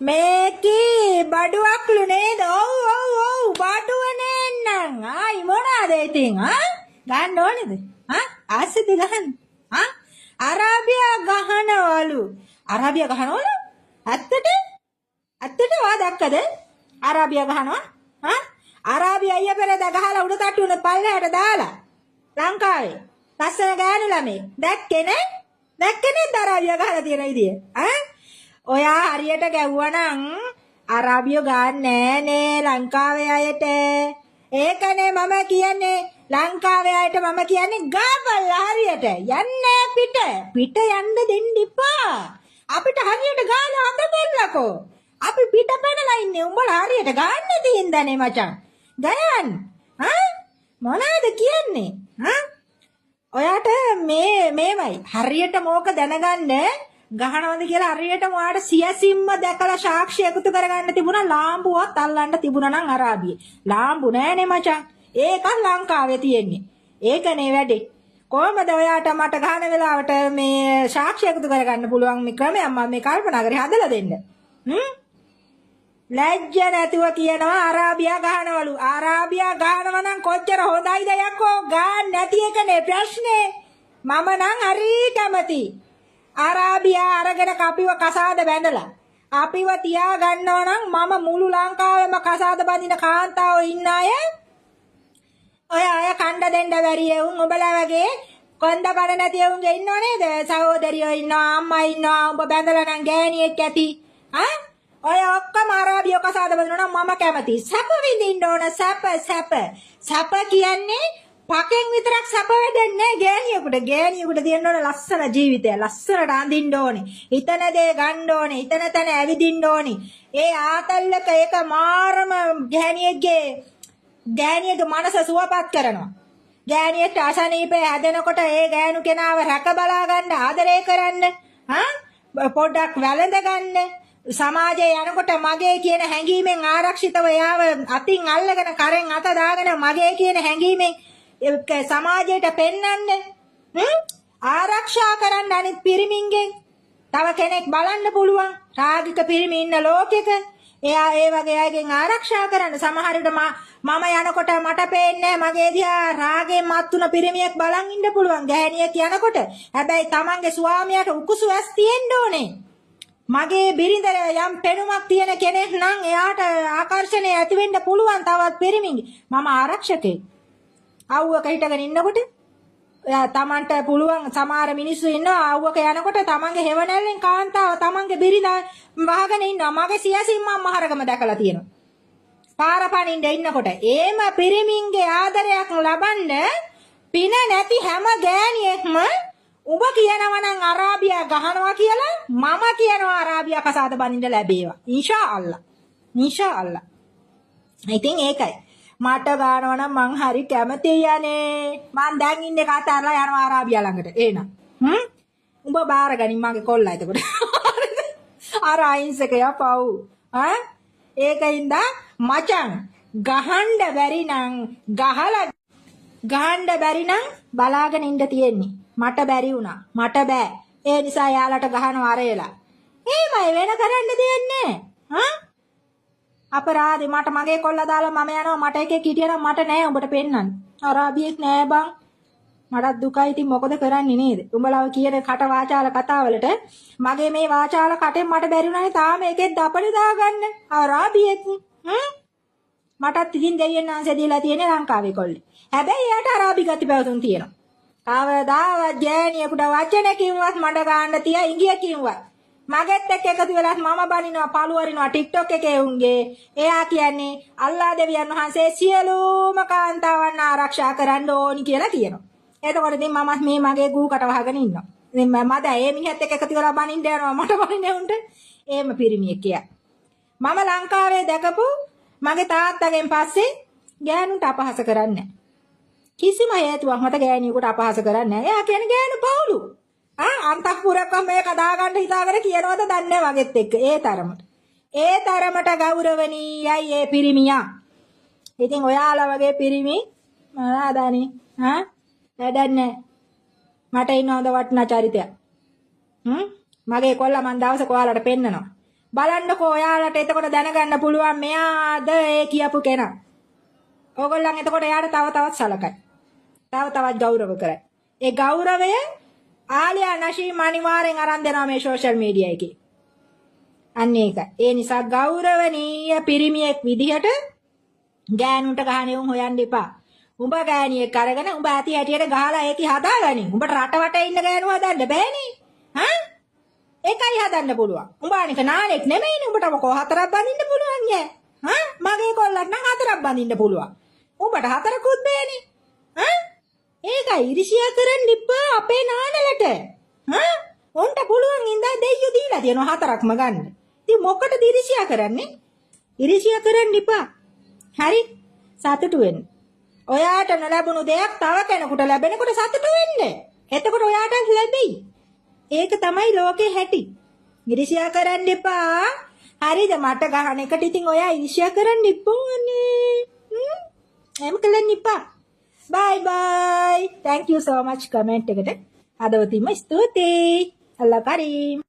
මේකේ බඩුවක්ලු නේද? ඔව් බඩුව නේන්නම්. ආයි මොනවාද ඉතින්? ගන්න ඕනේද? ආසෙද ගහන්න? අරාබියා ගහනවලු. අරාබියා ගහනවලු? ඇත්තට ඔයා දැක්කද? අරාබියා ගහනවා? අරාබියා අයියා පෙරේද ගහලා උඩ තට්ටු උන පල්ලෙහාට දාලා ලංකාවේ ලස්සන ගෑනු ළමයි දැක්කේ නේ? අරාබියා ගහලා තියෙන විදිය. ඔයා හරියට ගැව්වනම් අරාබියෝ ගන්න නෑනේ ලංකාවේ අයට. ඒකනේ මම කියන්නේ ලංකාවේ අයට මම කියන්නේ ගාපල් හරියට යන්නේ පිට යන්න දෙන්න එපා. අපිට හරියට ගාලා අතපෙන්නකෝ. අපි පිට පැනලා ඉන්නේ. උඹලා හරියට ගන්න තියෙන්දනේ මචං. ගයන්. මොනවද කියන්නේ? ඔයාට මේමයි හරියට මොක දැනගන්න ගහනවද කියලා හරියටම ඔයාට සියසින්ම දැකලා සාක්ෂි එකතු කරගන්න තිබුණා. ලාම්බුවත් අල්ලන්න තිබුණා නම් අරාබියේ. ලාම්බු නෑනේ මචං. ඒක ලංකාවේ තියෙන්නේ. ඒකනේ වැඩේ. කොහමද ඔයාට මට ගහන වෙලාවට මේ සාක්ෂි එකතු කරගන්න පුළුවන් මේ ක්‍රමයක් මම මේ කල්පනා කරේ හදලා දෙන්න. ලැජ්ජ නැතුව කියනවා අරාබියා ගහනවලු. අරාබියා ගහනවා නම් කොච්චර හොඳයිද යකෝ. ගාන්න නැති එකනේ ප්‍රශ්නේ. මම නම් හරි කැමති. අරාබියා අරගෙන අපිව කසාද බැඳලා අපිව තියා ගන්නව නම් මම මුළු ලංකාවෙම කසාද බඳින කාන්තාවෝ ඉන්න අය කණ්ඩ දෙන්න බැරි උන් ඔබලා වගේ කොන්ද බඩ නැති උන්ගේ ඉන්නව නේද? සහෝදරියෝ ඉන්නවා අම්මා ඉන්නවා. උඹ බැඳලා නම් ගෑණියෙක් ඇති. ඔය ඔක්කොම අරාබියෝ කසාද බඳිනවා නම් මම කැමති. සැප විඳින්න ඕන. සැප කියන්නේ පකෙන් විතරක් සැප වෙදන්නේ ගෑණියෙකුට. ගෑණියෙකුට දෙන්න ඕන ලස්සන ජීවිතය. ලස්සනට අඳින්න ඕනේ. හිතන දේ ගන්න ඕනේ. හිතන තැන ඇවිදින්න ඕනේ. ඒ ආතල්ලක ඒක මාරම ගෑණියගේ මනස සුවපත් කරනවා. ගෑණියට අසනීපේ හැදෙනකොට ඒ ගෑනු කෙනාව රැක බලා ගන්න ආදරය කරන්න. පොඩ්ඩක් වැළඳ ගන්න. සමාජයේ යනකොට මගේ කියන හැඟීමෙන් ආරක්ෂිතව යාව අතින් අල්ලගෙන කරෙන් අත දාගෙන මගේ කියන හැඟීමෙන් සමාජයට පෙන්වන්න. ආරක්ෂා කරන්න අනිත් පිරිමින්ගෙන්. තව කෙනෙක් බලන්න පුළුවන්. රාගික පිරිමි ඉන්න ලෝකෙක. එයා ඒ වගේ අයගෙන් ආරක්ෂා කරන්න. සමහර විට මම යනකොට මට පේන්නේ මගේ දිහා රාගෙන් මත් තුන පිරිමියෙක් බලන් ඉන්න පුළුවන්. ගෑණියෙක් යනකොට. හැබැයි Tamange ස්වාමියාට උකුසු ඇස් තියෙන්න ඕනේ. මගේ බිරිඳ යම් පෙනුමක් තියෙන කෙනෙක් නම් එයාට ආකර්ෂණය ඇති වෙන්න පුළුවන් තවත් පිරිමින්ගේ. මම ආරක්ෂකෙක්. ආව්වක හිටගෙන ඉන්නකොට එයා Tamanට පුළුවන් සමහර මිනිස්සු ඉන්නවා ආව්වක යනකොට Tamange හෙවණැල්ලෙන් කාන්තාව Tamange බිරිඳ වහගෙන ඉන්නවා. මගේ සියසින්ම මහරගම දැකලා තියෙනවා. පාර පනින්න ඉන්නකොට ඒම පිරිමින්ගේ ආදරයක් ලබන්න පින නැති හැම ගෑණියෙක්ම උඹ කියනවා නම් අරාබියා ගහනවා කියලා මම කියනවා අරාබියා කසාද බඳින්න ලැබේවා. ඉන්ෂාඅල්ලා. ඉතින් ඒකයි. මට ගානවා නම් මං හරි කැමතියි යන්නේ. මං දැන් ඉන්නේ කතාරලා යනවා අරාබියා ළඟට. එහෙනම්. උඹ බාරගනින් මගේ කොල්ලා එතකොට. අර අයින්සකයා පව්. ඒකින්ද මචං ගහන්න බැරි නම් ගහන්න බැරි නම් බලාගෙන ඉන්න තියෙන්නේ. මට බැරි වුණා. මට බෑ. ඒ නිසා යාලට ගහනවා අරේලා. එහෙමයි වෙන කරන්න දෙන්නේ නැහැ. අපරාධේ මට මගේ කොල්ලා දාලා මම යනවා. මට එකෙක් හිටියනම් මට නෑ උඹට පෙන්නන්න. අරාබියෙක් නෑ බං. මටත් දුකයි. ඉතින් මොකද කරන්නේ නේද? උඹලා කියන කට වාචාල කතාවලට මගේ මේ වාචාල කටෙන් මට බැරි වුණානේ තාම එකෙක් දපලි දාගන්න. අරාබියෙක්. මටත් ඉතින් දෙවියන් ආන්සේ දීලා තියෙන්නේ ලංකාවේ කොල්ලේ. හැබැයි එයාට අරාබි ගති පැවතුම් තියෙනවා. කවදාවත් ගෑණියෙකුට වචන කිව්වත් මඩ ගන්න තියා ඉංගිය කිව්වත් මගෙත් එක්ක එකතු වෙලාත් මම බනිනවා පළු වරිනවා TikTok එකේ උන්ගේ. එයා කියන්නේ අල්ලා දෙවියන් වහන්සේ සියලුම කාන්තාවන් ආරක්ෂා කරන්න ඕනි කියලා කියනවා. එතකොට ඉතින් මමත් මේ මගේ ගූකට වහගෙන ඉන්නවා. ඉතින් මම ඒ මිනිහත් එක්ක එකතු වෙලා බනින්න යනවා මට බනින්නේ උන්ට. එහෙම පිරිමියෙක් කියා. මම ලංකාවේ දැකපු මගේ තාත්තගෙන් පස්සේ ගෑනුන්ට අපහාස කරන්නේ නැහැ. කිසිම හේතුවක් මත ගෑණියෙකුට අපහාස කරන්නේ නැහැ. එයා කියන්නේ ගෑනු පවුලු. අන්තපුරකම මේක දාගන්න හිතාගෙන කියනවද දන්නේ වගෙත් එක්ක. ඒ තරමට ගෞරවණීයයි ඒ පිරිමියා. ඉතින් ඔයාලා වගේ පිරිමි මොනවාදනේ? වැඩන්නේ. මට ඉන්න හොඳ වටිනා චරිතයක්. මගේ කොල්ලා මන් දවසක ඔයාලට පෙන්නනවා. බලන්නකෝ ඔයාලට එතකොට දැනගන්න පුළුවන් මෙයාද ඒ කියපු කෙනා. ඕගොල්ලන් එතකොට එයාට තව තවත් සලකයි. තව තවත් ගෞරව කරයි. ඒ ගෞරවය ආලියා නශීම් අනිවාර්යෙන් අරන් දෙනවා මේ සෝෂල් මීඩියා එකේ. අන්න ඒක. ඒ නිසා ගෞරවනීය පිරිමියෙක් විදිහට ගෑනුන්ට ගහන්නේ උන් හොයන්න එපා. උඹ ගෑණියෙක් අරගෙන උඹ ඇති හැටියට ගහලා ඒකි හදාගනින්. උඹට රට වටේ ඉන්න ගෑනු හදන්න බෑනේ. හා? ඒකයි හදන්න පුළුවන්. උඹ අනික නාලෙක් නෙමෙයිනේ. උඹට මොකෝ හතරක් බඳින්න පුළුවන් ඈ. හා? මගේ කොල්ලට නම් හතරක් බඳින්න පුළුවන්. උඹට හතරකුත් බෑනේ. හා? ඒකයි ඉරිසියා කරන්න ඉපා අපේ නානලට. හා? උන්ට පුළුවන් ඉඳලා දෙයියෝ දීලා තියෙනවා හතරක්ම ගන්න. ඉතින් මොකටද ඉරිසියා කරන්නේ? ඉරිසියා කරන්න ඉපා. හරි? සතුටු වෙන්න. ඔයාට නොලැබුණු දෙයක් තව කෙනෙකුට ලැබෙනකොට සතුටු වෙන්න. එතකොට ඔයාට ලැබෙයි. ඒක තමයි ලෝකේ හැටි. ඉරිසියා කරන්න එපා. හරිද? මට ගහන එකට ඉතින් ඔයා ඉරිසියා කරන්න එපානේ. එම් කලන්න එපා. Bye bye. Thank you so much comment එකට. හදවතින්ම ස්තුතියි. අල්ලා කරීම්.